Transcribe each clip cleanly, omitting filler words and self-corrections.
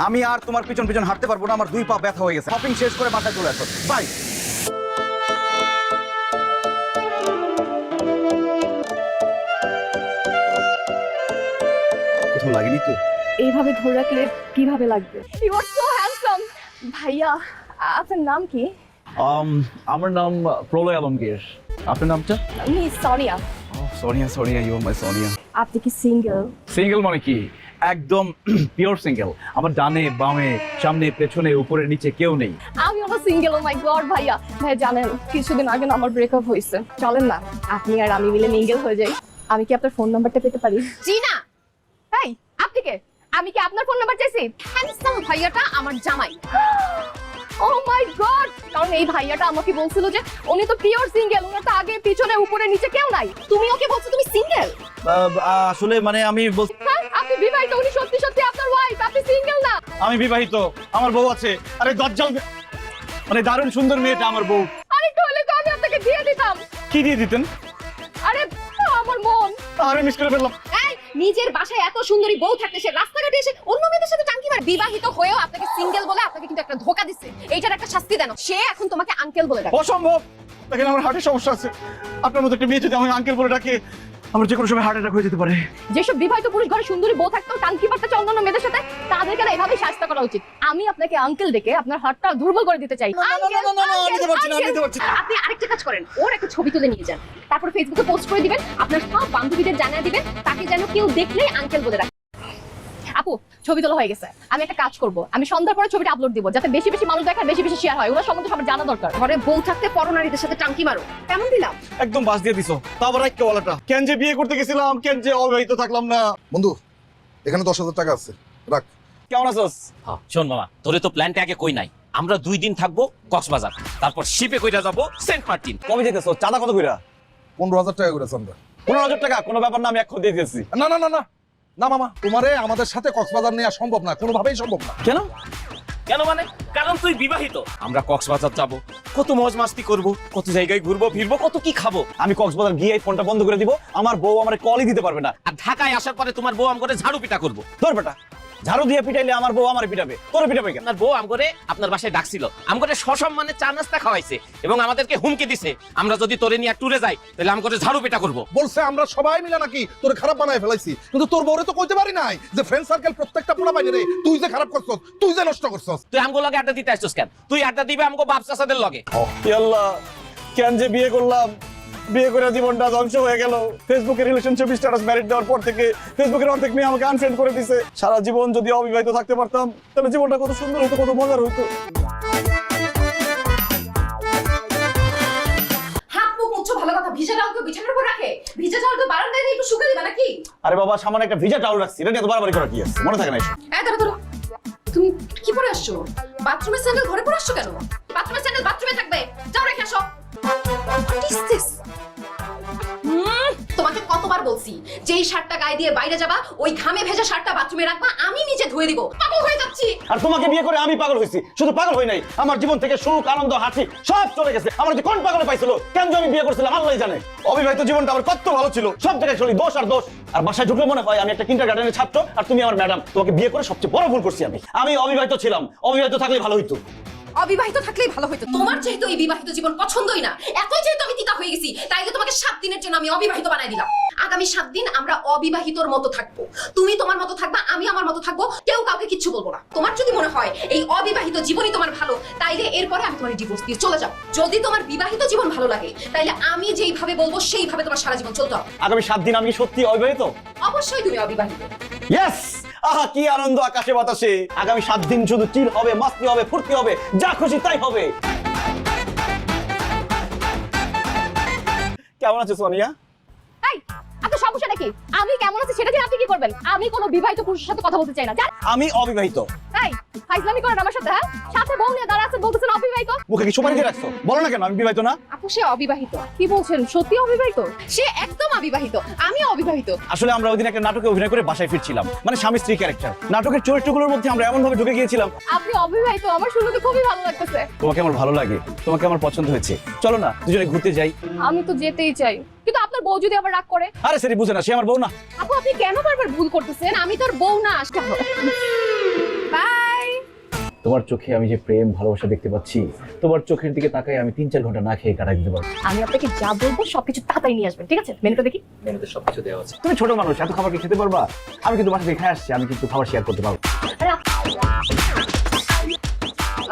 আমি আর তোমার পিছন পিছন হাঁটতে পারবো না, আমার 2 পা ব্যথা হয়ে গেছে। শপিং শেষ করে বাসায় চলে আসো। বাই। কোথাও লাগেনি তো? এইভাবে ধরে রাখলে কিভাবে লাগবে? You are so handsome. ভাইয়া, আপনার নাম কি? আমার নাম প্রলয় আলমগীর। আপনার নামটা? Miss Sonia. Sonia, Sonia, you are my Sonia. আপনি কি সিঙ্গেল? সিঙ্গেল মানে কি? একদম পিওর সিঙ্গেল। আমার ডানে বামে সামনে পেছনে উপরে নিচে কেউ নেই। আমি আমার সিঙ্গেল। ও মাই গড ভাইয়া। ভাই জানেন কিছুদিন আগে না আমার ব্রেকআপ হয়েছে। চলেন না আপনি আর আমি মিলে মিঙ্গেল হয়ে যাই। আমি কি আপনার ফোন নাম্বারটা পেতে পারি? জি না। এই আপনি কে? আমি কি আপনার ফোন নাম্বার চাইছি? হ্যান্ডসাম ভাইয়াটা আমার জামাই। ও মাই গড! কারণ এই ভাইয়াটা আমাকে বলছিল যে উনি তো পিওর সিঙ্গেল, উনার তো আগে পিছনে উপরে নিচে কেউ নাই। তুমি ওকে বলছো তুমি সিঙ্গেল? আসলে মানে আমি হ্যাঁ আপনি বিবাহিত, উনি সত্যি সত্যি আপনার ওয়াইফ, আপনি সিঙ্গেল না? আমি বিবাহিত, আমার বউ আছে। আরে দজ্জাল, মানে দারুণ সুন্দর মেয়েটা আমার বউ। আরে একটু হলে তো আমি আপনাকে দিয়ে দিতাম। কি দিয়ে দিতেন? আরে আমার মন। আরে মিস করে ফেললাম। এই নিজের বাসায় এত সুন্দরী বউ থাকতে সে রাস্তাঘাটে এসে অন্য মেয়েদের সাথে টাঙ্কি মারে। বিবাহিত হয়েও আপনাকে সিঙ্গেল বলে আপনাকে কিন্তু একটা ধোঁকা দিচ্ছে। এইটার একটা শাস্তি দেন। সে এখন তোমাকে আঙ্কেল বলে ডাকে। অসম্ভব। দেখেন আমার হার্টের সমস্যা আছে। আপনার মতো একটা মেয়ে যদি আমাকে আঙ্কেল বলে ডাকে, আমার যে কোনো সময় হার্ট অ্যাটাক হয়ে যেতে পারে। যেসব বিবাহিত পুরুষ ঘরে সুন্দরী বউ থাকতো টাঙ্কি মারতে চায় অন্যান্য মেয়েদের সাথে, তাদেরকে না এভাবেই শাস্তি করা উচিত। আমি আপনাকে আঙ্কেল ডেকে আপনার হার্টটা দুর্বল করে দিতে চাই। আপনি আরেকটা কাজ করেন, ওর একটা ছবি তুলে নিয়ে যান, তারপর ফেসবুকে পোস্ট করে দিবেন, আপনার সব বান্ধবীদের জানিয়ে দিবেন, তাকে যেন কেউ দেখলেই আঙ্কেল বলে রাখে। আপু ছবি তোলা হয়ে গেছে, আমি একটা কাজ করব, আমি সন্ধ্যার পরে ছবিটা আপলোড দিব, যাতে বেশি বেশি মানুষ দেখে, বেশি বেশি শেয়ার হয়। ওরা সম্বন্ধে সবার জানা দরকার। ঘরে বউ থাকতে পরনারীদের সাথে টাঙ্কি মারো, কেমন দিলাম? একদম বাস দিয়ে দিছো। তারপর একটা ওয়ালাটা কেন যে বিয়ে করতে গেছিলাম, কেন যে অবিবাহিত থাকলাম না। বন্ধু এখানে 10,000 টাকা আছে, রাখ। কেমন আছোস? শোন মামা, তোরে তো প্ল্যানটা আগে কই নাই। আমরা 2 দিন থাকবো কক্সবাজার, তারপর শিপে কইরা যাবো সেন্ট মার্টিন। কবে যেতেছো? চাঁদা কত কইরা? 15,000 টাকা করে চান্দা। 15,000 টাকা? কোনো ব্যাপার না, আমি এখন দিয়ে দিয়েছি। না না না না না মামা, তোমারে আমাদের সাথে কক্সবাজার নেওয়া সম্ভব না, কোনোভাবেই সম্ভব না। কেন? কেন মানে? কারণ তুই বিবাহিত। আমরা কক্সবাজার যাব, কত মজ মাস্তি করবো, কত জায়গায় ঘুরবো ফিরবো, কত কি খাবো। আমি কক্সবাজার গিয়ে এই ফোনটা বন্ধ করে দিব, আমার বউ আমার কলই দিতে পারবে না। আর ঢাকায় আসার পরে তোমার বউ আম করে ঝাড়ু পিটা করবো। তোর বেটা ঝাড়ু দিয়ে পিটাইলে আমার বউ আমারে পিটাবে, তোরে পিটাবে কেন? আপনার বউ আম করে আপনার বাসায় ডাকছিল, আম করে সসম্মানে চা নাস্তা খাওয়াইছে এবং আমাদেরকে হুমকি দিছে, আমরা যদি তোরে নিয়ে ট্যুরে যাই তাহলে আম করে ঝাড়ু পিটা করবো। বলছে আমরা সবাই মিলে নাকি তোর খারাপ বানায় ফেলাইছি, কিন্তু তোর বউরে তো কইতে পারি নাই যে ফ্রেন্ড সার্কেল প্রত্যেকটা পোলা বাইরে রে তুই যে খারাপ করছস, তুই যে নষ্ট করছস। তুই আমগো লগে আড্ডা দিতে আসছিস কেন? তুই আড্ডা দিবে আমগো বাপ চাচাদের লগে। আল্লাহ, কেন যে বিয়ে করলাম, বিয়ে করে জীবনটা ধ্বংস হয়ে গেল। ফেসবুকে রিলেশনশিপ স্ট্যাটাস ম্যারিড দেওয়ার পর থেকে ফেসবুকের অর্ধেক মেয়ে আমাকে আনফ্রেন্ড করে দিছে। সারা জীবন যদি অবিবাহিত থাকতে পারতাম তাহলে জীবনটা কত সুন্দর হতো, কত মজার হতো। হাত মুখ মুছো ভালো কথা, ভিজা টাওয়াল তো বিছানার উপর রাখে, ভিজা টাওয়াল তো বারান্দায় দিয়ে একটু শুকিয়ে দিবা নাকি? আরে বাবা, সামান্য একটা ভিজা টাওয়াল রাখছি, এটা নিয়ে তো বারবারই করা কি আছে? মনে থাকে না এসব? এই ধরো ধরো, তুমি কি পরে আসছো? বাথরুমের স্যান্ডেল ঘরে পরে আসছো কেন? বাথরুমের স্যান্ডেল বাথরুমে থাকবে, যাও রেখে আসো। What is this? তোমাকে কতবার বলছি যে এই শার্টটা গায়ে দিয়ে বাইরে যাবা, ওই ঘামে ভেজা শার্টটা বাথরুমে রাখবা, আমি নিজে ধুয়ে দিব। পাগল হয়ে যাচ্ছি। আর তোমাকে বিয়ে করে আমি পাগল হয়েছি। শুধু পাগল হই নাই, আমার জীবন থেকে সুখ আনন্দ হাসি সব চলে গেছে। আমার যে কোন পাগলে পাইছিল, কেন যে আমি বিয়ে করছিলাম আল্লাহই জানে। অবিবাহিত জীবনটা আমার কত ভালো ছিল, সব জায়গায় চলি দোষ আর দোষ। আর বাসায় ঢুকলে মনে হয় আমি একটা কিন্ডারগার্টেনের ছাত্র আর তুমি আমার ম্যাডাম। তোমাকে বিয়ে করে সবচেয়ে বড় ভুল করছি আমি অবিবাহিত ছিলাম, অবিবাহিত থাকলে ভালো হইতো। অবিবাহিত থাকলেই ভালো হতো। তোমার যেহেতু এই বিবাহিত জীবন পছন্দই না, এতই যেহেতু আমি তিতা হয়ে গেছি, তাইলে তোমাকে 7 দিনের জন্য আমি অবিবাহিত বানাই দিলাম। আগামী 7 দিন আমরা অবিবাহিতর মতো থাকবো। তুমি তোমার মতো থাকবা, আমি আমার মতো থাকবো, কেউ কাউকে কিচ্ছু বলবো না। তোমার যদি মনে হয় এই অবিবাহিত জীবনই তোমার ভালো, তাইলে এরপরে আমি তোমার ডিভোর্স দিয়ে চলে যাব। যদি তোমার বিবাহিত জীবন ভালো লাগে, তাইলে আমি যেইভাবে বলবো সেইভাবে তোমার সারা জীবন চলতে হবে। আগামী 7 দিন আমি কি সত্যি অবিবাহিত? অবশ্যই তুমি অবিবাহিত। ইয়েস! আহা কি আনন্দ আকাশে বাতাসে। আগামী 7 দিন শুধু চিল হবে, মাস্তি হবে, ফুর্তি হবে, যা খুশি তাই হবে। কেমন আছো সোনিয়া? এই আপনার সমস্যা নাকি? আমি কেমন আছি সেটা জেনে আপনি কি করবেন? আমি কোনো বিবাহিত পুরুষের সাথে কথা বলতে চাই না। আমি অবিবাহিত। এই ফাইজলামি করেন আমার সাথে? হ্যাঁ, সাথে বউ নিয়ে দাঁড়া আছেন, বলতেছেন অবিবাহিত। মুখে কি সুপারি দিয়ে রাখছো? বলো না কেন আমি বিবাহিত না? আপু সে অবিবাহিত। কি বলছেন? সত্যি অবিবাহিত? সে একদম অবিবাহিত, আমি অবিবাহিত। আসলে আমরা ওইদিন একটা নাটকে অভিনয় করে বাসায় ফিরছিলাম, মানে স্বামী স্ত্রী ক্যারেক্টার। নাটকের চরিত্রগুলোর মধ্যে আমরা এমন ভাবে ঢুকে গিয়েছিলাম। আপনি অবিবাহিত, আমার শুনতে খুবই ভালো লাগতেছে। তোমাকে আমার ভালো লাগে, তোমাকে আমার পছন্দ হয়েছে। চলো না দুজনে ঘুরতে যাই। আমি তো যেতেই চাই, কিন্তু আপনার বউ যদি আবার রাগ করে? আরে সেটি বুঝে না, সে আমার বউ না। আপু আপনি কেন বারবার ভুল করতেছেন? আমি তোর বউ না। বাই। তোমার চোখে আমি যে প্রেম ভালোবাসা দেখতে পাচ্ছি, তোমার চোখের দিকে তাকাই আমি 3-4 ঘন্টা না খেয়ে কাটাই দিতে পারবো। আমি আপনাকে যা বলবো সবকিছু তাড়াতাড়ি নিয়ে আসবেন, ঠিক আছে? মেনুটা দেখি। মেনুতে সবকিছু দেওয়া আছে। তুমি ছোট মানুষ, এত খাবার কি খেতে পারবা? আমি কিন্তু বাসা থেকে খেয়ে আসছি, আমি কিন্তু খাবার শেয়ার করতে পারবো। আরে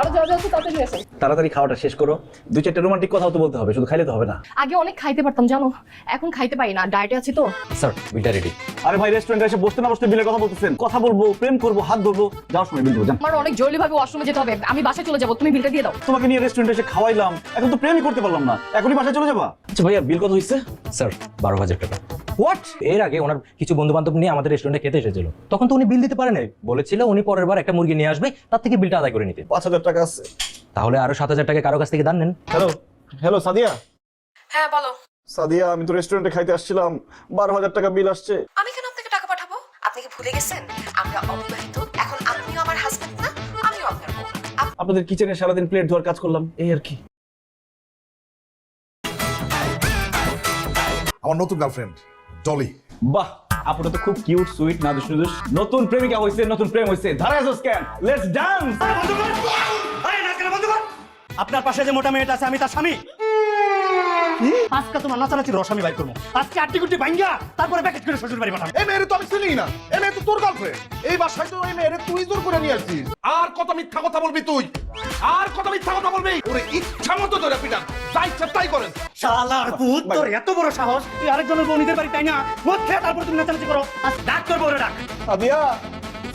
আরো যা যা তাড়াতাড়ি আসেন। তাড়াতাড়ি খাওয়াটা শেষ করো, 2-4টা রোমান্টিক কথাও তো বলতে হবে, শুধু খাইলে তো হবে না। আগে অনেক খাইতে পারতাম জানো, এখন খাইতে পারি না, ডায়েটে আছি তো। স্যার বিলটা রেডি। আরে ভাই, রেস্টুরেন্টে এসে বসতে না বসতে বিলের কথা বলতেছেন। কথা বলবো, প্রেম করবো, হাত ধরবো, যাওয়ার সময় বিল দেবো। জান, আমার অনেক জরুরি ভাবে ওয়াশরুমে যেতে হবে, আমি বাসায় চলে যাবো, তুমি বিলটা দিয়ে দাও। তোমাকে নিয়ে রেস্টুরেন্টে এসে খাওয়াইলাম, এখন তো প্রেমই করতে পারলাম না, এখনই বাসায় চলে যাবা? আচ্ছা ভাইয়া, বিল কত হয়েছে? স্যার 12,000 টাকা। হোয়াট? এর আগে ওনার কিছু বন্ধু বান্ধব নিয়ে আমাদের রেস্টুরেন্টে খেতে এসেছিল, তখন তো উনি বিল দিতে পারে নাই, বলেছিল উনি পরের বার একটা মুরগি নিয়ে আসবে, তার থেকে বিলটা আদায় করে নিতে। 5,000 টাকা আছে। তাহলে আরো 7,000 টাকা কারো কাছ থেকে দান নেন। Hello hello Sadia. হ্যাঁ বলো। সাদিয়া, আমি তো রেস্টুরেন্টে খাইতে আসছিলাম, 12,000 টাকা বিল আসছে। আমি কেন আপনাকে টাকা পাঠাবো? আপনি কি ভুলে গেছেন আমরা অবিবাহিত? এখন আপনিও আমার হাজবেন্ড না, আমিও আপনার বউ না। আপনাদের কিচেনে সারাদিন প্লেট ধোয়ার কাজ করলাম, এই আর কি। আমার নতুন গার্লফ্রেন্ড ডলি। বাহ, আপনারা তো খুব কিউট, সুইট, নাদুস নুদুস। নতুন প্রেমিকা হইছে, নতুন প্রেম হইছে। ধারা এসো স্ক্যান, লেটস ডান্স। আপনার পাশে যে মোটা মেয়েটা আছে আমি তার স্বামী। আজকে তোমার নাচানাচি রস আমি বাই করবো, আজকে আটটি গুটি ভাঙ্গা তারপরে প্যাকেট করে শ্বশুর বাড়ি পাঠাবো। এই মেয়েরে তো আমি চিনি না, এই মেয়ে তো তোর গার্লফ্রেন্ড। এই বাসায় তো এই মেয়েরে তুই জোর করে নিয়ে আসছিস। আর কত মিথ্যা কথা বলবি তুই? আর কত মিথ্যা কথা বলবি? ওরে ইচ্ছা মতো ধরে পিটান, যাই ইচ্ছা তাই করেন। শালার পুত, তোর এত বড় সাহস, তুই আরেকজনের বউ নিজের বাড়ি তাই না? মদ খেয়ে তারপর তুমি নাচানাচি করো। আজ ডাক তোর বউরে ডাক। সাদিয়া,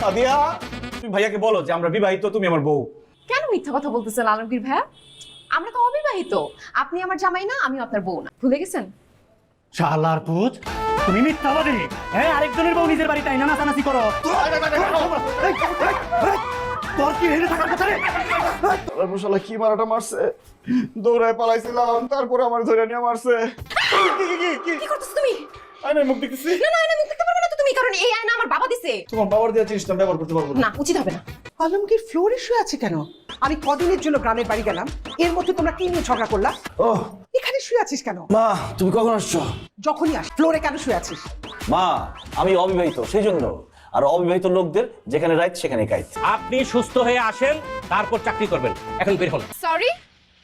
সাদিয়া, তুমি ভাইয়াকে বলো যে আমরা বিবাহিত, তুমি আমার বউ। কেন মিথ্যা কথা বলতেছেন আলমগীর ভাইয়া? আমরা তো অবিবাহিত, আপনি আমার জামাই না, আমিও আপনার বউ না, ভুলে গেছেন? শালার পুত, তুমি মিথ্যাবাদী। হ্যাঁ, আরেকজনের বউ নিজের বাড়ি তাই না নাচানাচি করো। তোর কি হেরে থাকার কথা রে? তারপর শালা কি মারাটা মারছে, দৌড়ায় পালাইছিলাম, তারপরে আমার ধরে নিয়ে মারছে। কি করতেছ তুমি? আয়নায় মুখ দেখতেছি। না না, আয়না মুখ দেখতে পারবে না তো তুমি, কারণ এই আয়না আমার বাবা দিছে। তোমার বাবার দেওয়া জিনিসটা ব্যবহার করতে পারবো না। না, উচিত হবে না। আলমগীর ফ্লোরে শুয়ে আছে কেন? আমি কদিনের জন্য গ্রামের বাড়ি গেলাম, এর মধ্যে তোমরা কি নিয়ে ঝগড়া করলা? ওহ এখানে শুয়ে আছিস কেন? মা, তুমি কখন আসছো? যখনই আস ফ্লোরে কেন শুয়ে আছিস? মা, আমি অবিবাহিত, সেই জন্য। আর অবিবাহিত লোকদের যেখানে রাইত সেখানে কাইত। আপনি সুস্থ হয়ে আসেন, তারপর চাকরি করবেন। এখন বের হন। সরি,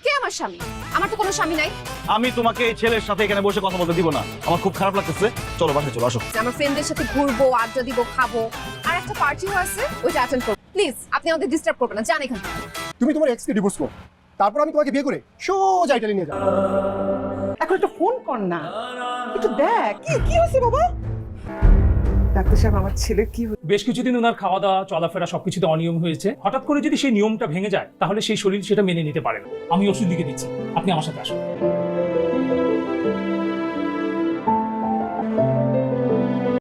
কে আমার স্বামী? আমার তো কোনো স্বামী নাই। আমি তোমাকে এই ছেলের সাথে এখানে বসে কথা বলতে দিব না, আমার খুব খারাপ লাগতেছে। চলো বাসায় চলো, আসো। আমার ফ্রেন্ডদের সাথে ঘুরবো, আড্ডা দিব, খাবো, আর একটা পার্টিও আছে, ওইটা অ্যাটেন্ড করবো। প্লিজ আপনি আমাদের ডিস্টার্ব করবেন না, যান এখান থেকে। তুমি তোমার এক্সকে ডিভোর্স করো, তারপর আমি তোমাকে বিয়ে করে সোজা ইটালি নিয়ে যাবো। এখন একটু ফোন কর না, একটু দেখ কি কি হয়েছে বাবা। ডাক্তার সাহেব, আমার ছেলে কি বেশ কিছুদিন ওনার খাওয়া দাওয়া চলাফেরা সবকিছুতে অনিয়ম হয়েছে। হঠাৎ করে যদি সেই নিয়মটা ভেঙে যায় তাহলে সেই শরীর সেটা মেনে নিতে পারে না। আমি ওষুধ লিখে দিচ্ছি, আপনি আমার সাথে আসুন।